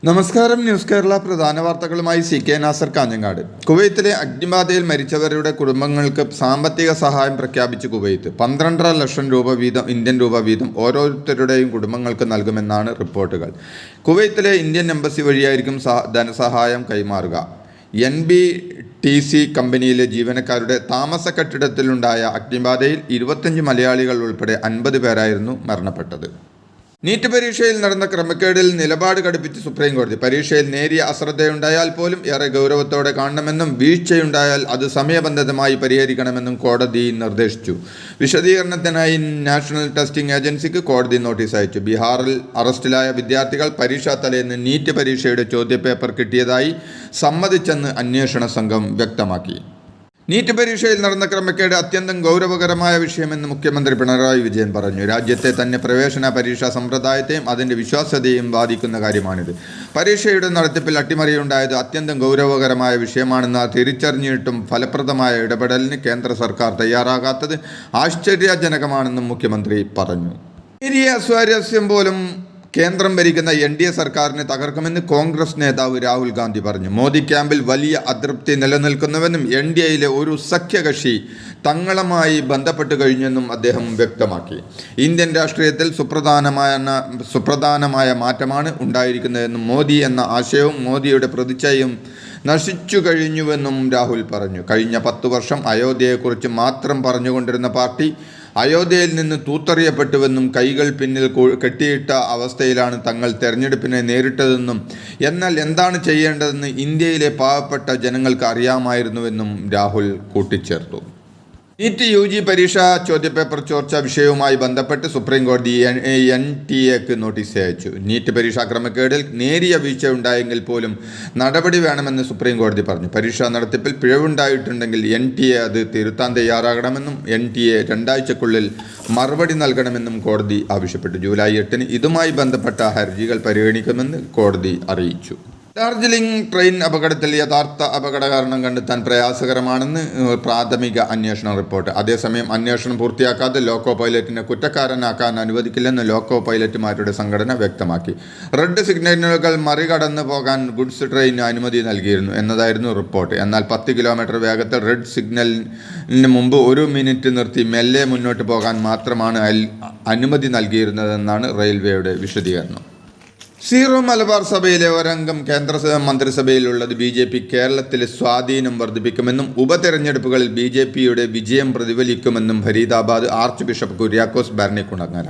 നമസ്കാരം. ന്യൂസ് കേരള പ്രധാന വാർത്തകളുമായി CK നാസർ കാഞ്ഞങ്ങാട്. കുവൈത്തിലെ അഗ്നിബാധയിൽ മരിച്ചവരുടെ കുടുംബങ്ങൾക്ക് സാമ്പത്തിക സഹായം പ്രഖ്യാപിച്ച് കുവൈത്ത് 12.5 ലക്ഷം രൂപ വീതം ഇന്ത്യൻ രൂപ വീതം ഓരോരുത്തരുടെയും കുടുംബങ്ങൾക്ക് നൽകുമെന്നാണ് റിപ്പോർട്ടുകൾ. കുവൈത്തിലെ ഇന്ത്യൻ എംബസി വഴിയായിരിക്കും ധനസഹായം കൈമാറുക. NBTC കമ്പനിയിലെ ജീവനക്കാരുടെ താമസ കെട്ടിടത്തിലുണ്ടായ അഗ്നിബാധയിൽ 25 മലയാളികൾ ഉൾപ്പെടെ 50 പേരായിരുന്നു മരണപ്പെട്ടത്. നീറ്റ് പരീക്ഷയിൽ നടന്ന ക്രമക്കേടിൽ നിലപാട് കടുപ്പിച്ച് സുപ്രീം കോടതി. പരീക്ഷയിൽ നേരിയ അശ്രദ്ധയുണ്ടായാൽ പോലും ഏറെ ഗൗരവത്തോടെ കാണണമെന്നും വീഴ്ചയുണ്ടായാൽ അത് സമയബന്ധിതമായി പരിഹരിക്കണമെന്നും കോടതി നിർദ്ദേശിച്ചു. വിശദീകരണത്തിനായി നാഷണൽ ടെസ്റ്റിംഗ് ഏജൻസിക്ക് കോടതി നോട്ടീസ് അയച്ചു. ബീഹാറിൽ അറസ്റ്റിലായ വിദ്യാർത്ഥികൾ പരീക്ഷാ തലേന്ന് നീറ്റ് പരീക്ഷയുടെ ചോദ്യപേപ്പർ കിട്ടിയതായി സമ്മതിച്ചെന്ന് അന്വേഷണ സംഘം വ്യക്തമാക്കി. നീറ്റ് പരീക്ഷയിൽ നടന്ന ക്രമക്കേട് അത്യന്തം ഗൗരവകരമായ വിഷയമെന്ന് മുഖ്യമന്ത്രി പിണറായി വിജയൻ പറഞ്ഞു. രാജ്യത്തെ തന്നെ പ്രവേശന പരീക്ഷാ സമ്പ്രദായത്തെയും അതിൻ്റെ വിശ്വാസ്യതയും ബാധിക്കുന്ന കാര്യമാണിത്. പരീക്ഷയുടെ നടത്തിപ്പിൽ അട്ടിമറിയുണ്ടായത് അത്യന്തം ഗൗരവകരമായ വിഷയമാണെന്ന് തിരിച്ചറിഞ്ഞിട്ടും ഫലപ്രദമായ ഇടപെടലിന് കേന്ദ്ര സർക്കാർ തയ്യാറാകാത്തത് ആശ്ചര്യജനകമാണെന്നും മുഖ്യമന്ത്രി പറഞ്ഞു. നേരിയ അസ്വാരസ്യം പോലും കേന്ദ്രം ഭരിക്കുന്ന NDA സർക്കാരിനെ തകർക്കുമെന്ന് കോൺഗ്രസ് നേതാവ് രാഹുൽ ഗാന്ധി പറഞ്ഞു. മോദി ക്യാമ്പിൽ വലിയ അതൃപ്തി നിലനിൽക്കുന്നുവെന്നും NDAയിലെ ഒരു സഖ്യകക്ഷി തങ്ങളുമായി ബന്ധപ്പെട്ട് കഴിഞ്ഞെന്നും അദ്ദേഹം വ്യക്തമാക്കി. ഇന്ത്യൻ രാഷ്ട്രീയത്തിൽ സുപ്രധാനമായ മാറ്റമാണ് ഉണ്ടായിരിക്കുന്നതെന്നും മോദി എന്ന ആശയവും മോദിയുടെ പ്രതിച്ഛായയും നശിച്ചു കഴിഞ്ഞുവെന്നും രാഹുൽ പറഞ്ഞു. കഴിഞ്ഞ 10 വർഷം അയോധ്യയെക്കുറിച്ച് മാത്രം പറഞ്ഞുകൊണ്ടിരുന്ന പാർട്ടി അയോധ്യയിൽ നിന്ന് തൂത്തെറിയപ്പെട്ടുവെന്നും കൈകൾ പിന്നിൽ കെട്ടിയിട്ട അവസ്ഥയിലാണ് തങ്ങൾ തെരഞ്ഞെടുപ്പിനെ നേരിട്ടതെന്നും എന്നാൽ എന്താണ് ചെയ്യേണ്ടതെന്ന് ഇന്ത്യയിലെ പാവപ്പെട്ട ജനങ്ങൾക്ക് അറിയാമായിരുന്നുവെന്നും രാഹുൽ കൂട്ടിച്ചേർത്തു. നീറ്റ് UG പരീക്ഷാ ചോദ്യപേപ്പർ ചോർച്ച വിഷയവുമായി ബന്ധപ്പെട്ട് സുപ്രീം കോടതി NTA നോട്ടീസ് അയച്ചു. നീറ്റ് പരീക്ഷാ ക്രമക്കേടിൽ നേരിയ വീഴ്ച ഉണ്ടായെങ്കിൽ പോലും നടപടി വേണമെന്ന് സുപ്രീം കോടതി പറഞ്ഞു. പരീക്ഷാ നടത്തിപ്പിൽ പിഴവുണ്ടായിട്ടുണ്ടെങ്കിൽ NTA അത് തിരുത്താൻ തയ്യാറാകണമെന്നും NTA 2 ആഴ്ചക്കുള്ളിൽ മറുപടി നൽകണമെന്നും കോടതി ആവശ്യപ്പെട്ടു. ജൂലൈ 8 ഇതുമായി ബന്ധപ്പെട്ട ഹർജികൾ പരിഗണിക്കുമെന്ന് കോടതി അറിയിച്ചു. ഡാർജിലിംഗ് ട്രെയിൻ അപകടത്തിൽ യഥാർത്ഥ അപകട കാരണം കണ്ടെത്താൻ പ്രയാസകരമാണെന്ന് പ്രാഥമിക അന്വേഷണ റിപ്പോർട്ട്. അതേസമയം അന്വേഷണം പൂർത്തിയാക്കാതെ ലോക്കോ പൈലറ്റിനെ കുറ്റക്കാരനാക്കാൻ അനുവദിക്കില്ലെന്ന് ലോക്കോ പൈലറ്റുമാരുടെ സംഘടന വ്യക്തമാക്കി. റെഡ് സിഗ്നലുകൾ മറികടന്ന് പോകാൻ ഗുഡ്സ് ട്രെയിന് അനുമതി നൽകിയിരുന്നു എന്നതായിരുന്നു റിപ്പോർട്ട്. എന്നാൽ 10 കിലോമീറ്റർ വേഗത്തിൽ റെഡ് സിഗ്നലിന് മുമ്പ് 1 മിനിറ്റ് നിർത്തി മെല്ലെ മുന്നോട്ട് പോകാൻ മാത്രമാണ് അനുമതി നൽകിയിരുന്നതെന്നാണ് റെയിൽവേയുടെ വിശദീകരണം. സീറോ മലബാർ സഭയിലെ ഒരംഗം കേന്ദ്ര മന്ത്രിസഭയിലുള്ളത് BJP കേരളത്തിലെ സ്വാധീനം വർദ്ധിപ്പിക്കുമെന്നും ഉപതെരഞ്ഞെടുപ്പുകളിൽ BJPയുടെ വിജയം പ്രതിഫലിക്കുമെന്നും ഫരീദാബാദ് ആർച്ച് ബിഷപ്പ് കുര്യാക്കോസ് ഭരണിക്കുളങ്ങര.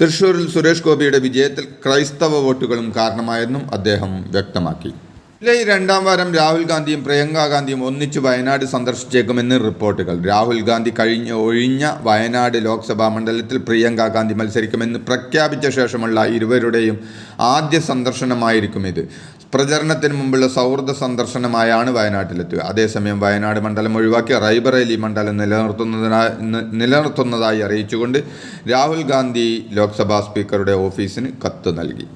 തൃശൂരിൽ സുരേഷ് ഗോപിയുടെ വിജയത്തിൽ ക്രൈസ്തവ വോട്ടുകളും കാരണമായെന്നും അദ്ദേഹം വ്യക്തമാക്കി. ജൂലൈ 2 വാരം രാഹുൽ ഗാന്ധിയും പ്രിയങ്ക ഗാന്ധിയും ഒന്നിച്ചു വയനാട് സന്ദർശിച്ചേക്കുമെന്ന് റിപ്പോർട്ടുകൾ. രാഹുൽ ഗാന്ധി ഒഴിഞ്ഞ വയനാട് ലോക്സഭാ മണ്ഡലത്തിൽ പ്രിയങ്ക ഗാന്ധി മത്സരിക്കുമെന്ന് പ്രഖ്യാപിച്ച ശേഷമുള്ള ഇരുവരുടെയും ആദ്യ സന്ദർശനമായിരിക്കും ഇത്. പ്രചരണത്തിന് മുമ്പുള്ള സൗഹൃദ സന്ദർശനമായാണ് വയനാട്ടിലെത്തുക. അതേസമയം വയനാട് മണ്ഡലം ഒഴിവാക്കി റായ്ബറേലി മണ്ഡലം നിലനിർത്തുന്നതായി അറിയിച്ചുകൊണ്ട് രാഹുൽ ഗാന്ധി ലോക്സഭാ സ്പീക്കറുടെ ഓഫീസിന് കത്ത് നൽകി.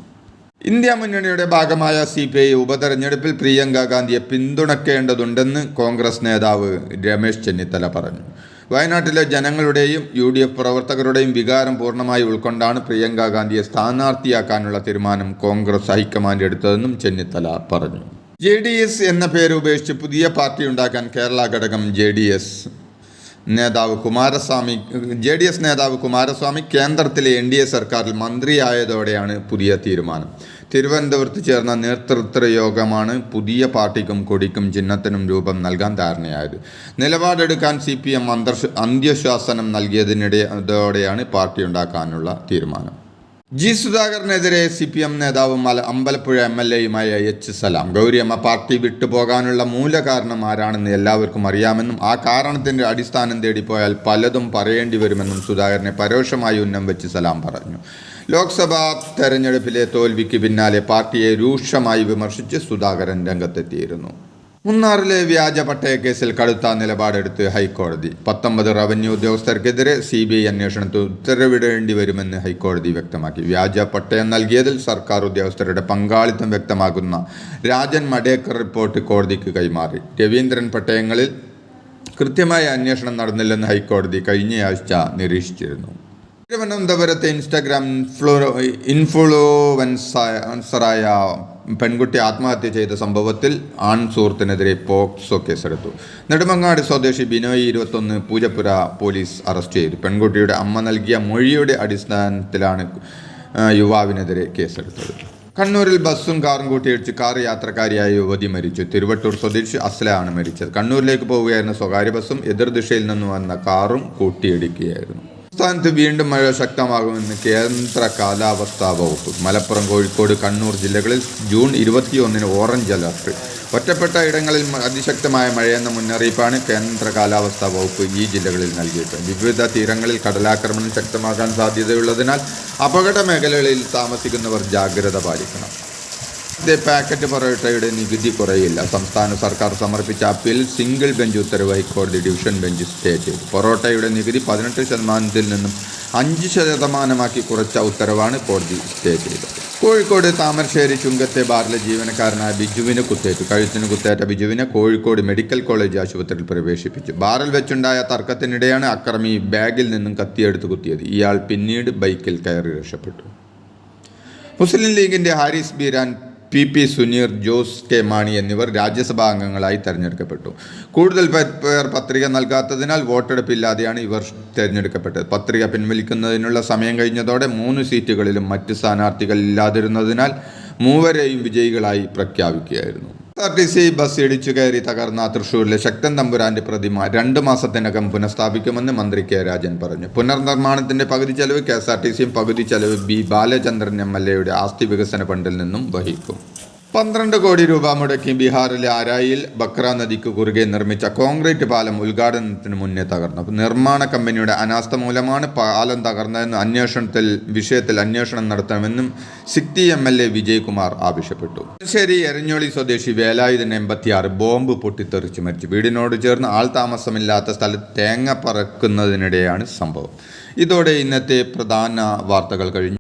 ഇന്ത്യ മുന്നണിയുടെ ഭാഗമായ CPI ഉപതെരഞ്ഞെടുപ്പിൽ പ്രിയങ്ക ഗാന്ധിയെ പിന്തുണയ്ക്കേണ്ടതുണ്ടെന്ന് കോൺഗ്രസ് നേതാവ് രമേശ് ചെന്നിത്തല പറഞ്ഞു. വയനാട്ടിലെ ജനങ്ങളുടെയും UDF പ്രവർത്തകരുടെയും വികാരം പൂർണ്ണമായി ഉൾക്കൊണ്ടാണ് പ്രിയങ്ക ഗാന്ധിയെ സ്ഥാനാർത്ഥിയാക്കാനുള്ള തീരുമാനം കോൺഗ്രസ് ഹൈക്കമാൻഡ് എടുത്തതെന്നും ചെന്നിത്തല പറഞ്ഞു. JDS എന്ന പേര് ഉപേക്ഷിച്ച് പുതിയ പാർട്ടി ഉണ്ടാക്കാൻ കേരള ഘടകം JDS നേതാവ് കുമാരസ്വാമി കേന്ദ്രത്തിലെ NDA സർക്കാരിൽ മന്ത്രിയായതോടെയാണ് പുതിയ തീരുമാനം. തിരുവനന്തപുരത്ത് ചേർന്ന നേതൃത്വ യോഗമാണ് പുതിയ പാർട്ടിക്കും കൊടിക്കും ചിഹ്നത്തിനും രൂപം നൽകാൻ ധാരണയായത്. നിലപാടെടുക്കാൻ CPM അന്ത്യശാസനം നൽകിയതിനിടെയാണ് പാർട്ടി ഉണ്ടാക്കാനുള്ള തീരുമാനം. സുധാകരനെതിരെ CPM നേതാവും അമ്പലപ്പുഴ MLAയുമായ സലാം. ഗൗരിയമ്മ പാർട്ടി വിട്ടുപോകാനുള്ള മൂലകാരണം ആരാണെന്ന് എല്ലാവർക്കും അറിയാമെന്നും ആ കാരണത്തിൻ്റെ അടിസ്ഥാനം തേടിപ്പോയാൽ പലതും പറയേണ്ടി വരുമെന്നും സുധാകരനെ പരോക്ഷമായി ഉന്നം വെച്ച് സലാം പറഞ്ഞു. ലോക്സഭാ തെരഞ്ഞെടുപ്പിലെ തോൽവിക്ക് പിന്നാലെ പാർട്ടിയെ രൂക്ഷമായി വിമർശിച്ച് സുധാകരൻ രംഗത്തെത്തിയിരുന്നു. മൂന്നാറിലെ വ്യാജ പട്ടയ കേസിൽ കടുത്ത നിലപാടെടുത്ത് ഹൈക്കോടതി. 19 റവന്യൂ ഉദ്യോഗസ്ഥർക്കെതിരെ CBI അന്വേഷണത്തിൽ ഉത്തരവിടേണ്ടി വരുമെന്ന് ഹൈക്കോടതി വ്യക്തമാക്കി. വ്യാജ പട്ടയം നൽകിയതിൽ സർക്കാർ ഉദ്യോഗസ്ഥരുടെ പങ്കാളിത്തം വ്യക്തമാക്കുന്ന രാജൻ മടേക്കർ റിപ്പോർട്ട് കോടതിക്ക് കൈമാറി. രവീന്ദ്രൻ പട്ടയങ്ങളിൽ കൃത്യമായ അന്വേഷണം നടന്നില്ലെന്ന് ഹൈക്കോടതി കഴിഞ്ഞയാഴ്ച നിരീക്ഷിച്ചിരുന്നു. തിരുവനന്തപുരത്തെ ഇൻസ്റ്റാഗ്രാം ഇൻഫ്ലുവൻസറായ പെൺകുട്ടി ആത്മഹത്യ ചെയ്ത സംഭവത്തിൽ ആൺ സുഹൃത്തിനെതിരെ പോക്സോ കേസെടുത്തു. നെടുമങ്ങാട് സ്വദേശി ബിനോയ് 21 പൂജപ്പുര പോലീസ് അറസ്റ്റ് ചെയ്തു. പെൺകുട്ടിയുടെ അമ്മ നൽകിയ മൊഴിയുടെ അടിസ്ഥാനത്തിലാണ് യുവാവിനെതിരെ കേസെടുത്തത്. കണ്ണൂരിൽ ബസ്സും കാറും കൂട്ടിയിടിച്ച് കാർ യാത്രക്കാരിയായ യുവതി മരിച്ചു. തിരുവട്ടൂർ സ്വദേശി അസ്ലയാണ് മരിച്ചത്. കണ്ണൂരിലേക്ക് പോവുകയായിരുന്ന സ്വകാര്യ ബസ്സും എതിർദിശയിൽ നിന്ന് വന്ന കാറും കൂട്ടിയിടിക്കുകയായിരുന്നു. സംസ്ഥാനത്ത് വീണ്ടും മഴ ശക്തമാകുമെന്ന് കേന്ദ്ര കാലാവസ്ഥാ വകുപ്പ്. മലപ്പുറം, കോഴിക്കോട്, കണ്ണൂർ ജില്ലകളിൽ ജൂൺ 21 ഓറഞ്ച് അലർട്ട്. ഒറ്റപ്പെട്ട ഇടങ്ങളിൽ അതിശക്തമായ മഴയെന്ന മുന്നറിയിപ്പാണ് കേന്ദ്ര കാലാവസ്ഥാ വകുപ്പ് ഈ ജില്ലകളിൽ നൽകിയിട്ടുള്ളത്. വിവിധ തീരങ്ങളിൽ കടലാക്രമണം ശക്തമാകാൻ സാധ്യതയുള്ളതിനാൽ അപകട മേഖലകളിൽ താമസിക്കുന്നവർ ജാഗ്രത പാലിക്കണം. പാക്കറ്റ് പൊറോട്ടയുടെ നികുതി കുറയില്ല. സംസ്ഥാന സർക്കാർ സമർപ്പിച്ച അപ്പീൽ സിംഗിൾ ബെഞ്ച് ഉത്തരവ് ഹൈക്കോടതി ഡിവിഷൻ ബെഞ്ച് സ്റ്റേ ചെയ്തു. പൊറോട്ടയുടെ നികുതി 18% നിന്നും 5% കുറച്ച ഉത്തരവാണ് കോടതി സ്റ്റേ ചെയ്തത്. കോഴിക്കോട് താമരശ്ശേരി ചുങ്കത്തെ ബാറിലെ ജീവനക്കാരനായ ബിജുവിന് കുത്തേറ്റു. കഴുത്തിന് കുത്തേറ്റ ബിജുവിനെ കോഴിക്കോട് മെഡിക്കൽ കോളേജ് ആശുപത്രിയിൽ പ്രവേശിപ്പിച്ചു. ബാറിൽ വെച്ചുണ്ടായ തർക്കത്തിനിടെയാണ് അക്രമി ബാഗിൽ നിന്നും കത്തിയെടുത്ത് കുത്തിയത്. ഇയാൾ പിന്നീട് ബൈക്കിൽ കയറി രക്ഷപ്പെട്ടു. മുസ്ലിം ലീഗിന്റെ ഹാരിസ് ബീരാൻ, PP സുനീർ, ജോസ് കെ മാണി എന്നിവർ രാജ്യസഭാ അംഗങ്ങളായി തെരഞ്ഞെടുക്കപ്പെട്ടു. കൂടുതൽ പേർ പത്രിക നൽകാത്തതിനാൽ വോട്ടെടുപ്പില്ലാതെയാണ് ഇവർ തെരഞ്ഞെടുക്കപ്പെട്ടത്. പത്രിക പിൻവലിക്കുന്നതിനുള്ള സമയം കഴിഞ്ഞതോടെ 3 സീറ്റുകളിലും മറ്റ് സ്ഥാനാർത്ഥികൾ ഇല്ലാതിരുന്നതിനാൽ മൂവരെയും വിജയികളായി പ്രഖ്യാപിക്കുകയായിരുന്നു. KSRTC ബസ് ഇടിച്ചു കയറി തകർന്ന തൃശൂരിലെ ശക്തൻ തമ്പുരാന്റെ പ്രതിമ 2 മാസത്തിനകം പുനഃസ്ഥാപിക്കുമെന്ന് മന്ത്രി കെ രാജൻ പറഞ്ഞു. പുനർനിർമ്മാണത്തിന്റെ പകുതി ചെലവ് KSRTCയും പകുതി ചെലവ് ബാലചന്ദ്രൻ MLAയുടെ ആസ്തി വികസന ഫണ്ടിൽ നിന്നും വഹിക്കും. 12 കോടി രൂപ മുടക്കി ബീഹാറിലെ ആരായിൽ ബക്ര നദിക്ക് കുറുകെ നിർമ്മിച്ച കോൺക്രീറ്റ് പാലം ഉദ്ഘാടനത്തിന് മുന്നേ തകർന്നു. നിർമ്മാണ കമ്പനിയുടെ അനാസ്ഥ മൂലമാണ് പാലം തകർന്നതെന്ന് വിഷയത്തിൽ അന്വേഷണം നടത്തണമെന്നും സിറ്റി MLA വിജയകുമാർ ആവശ്യപ്പെട്ടു. ശരി, എരഞ്ഞോളി സ്വദേശി വേലായുധൻ 86 ബോംബ് പൊട്ടിത്തെറിച്ച് മരിച്ചു. വീടിനോട് ചേർന്ന് ആൾ താമസമില്ലാത്ത സ്ഥലത്ത് തേങ്ങ പറക്കുന്നതിനിടെയാണ് സംഭവം. ഇതോടെ ഇന്നത്തെ പ്രധാന വാർത്തകൾ കഴിഞ്ഞു.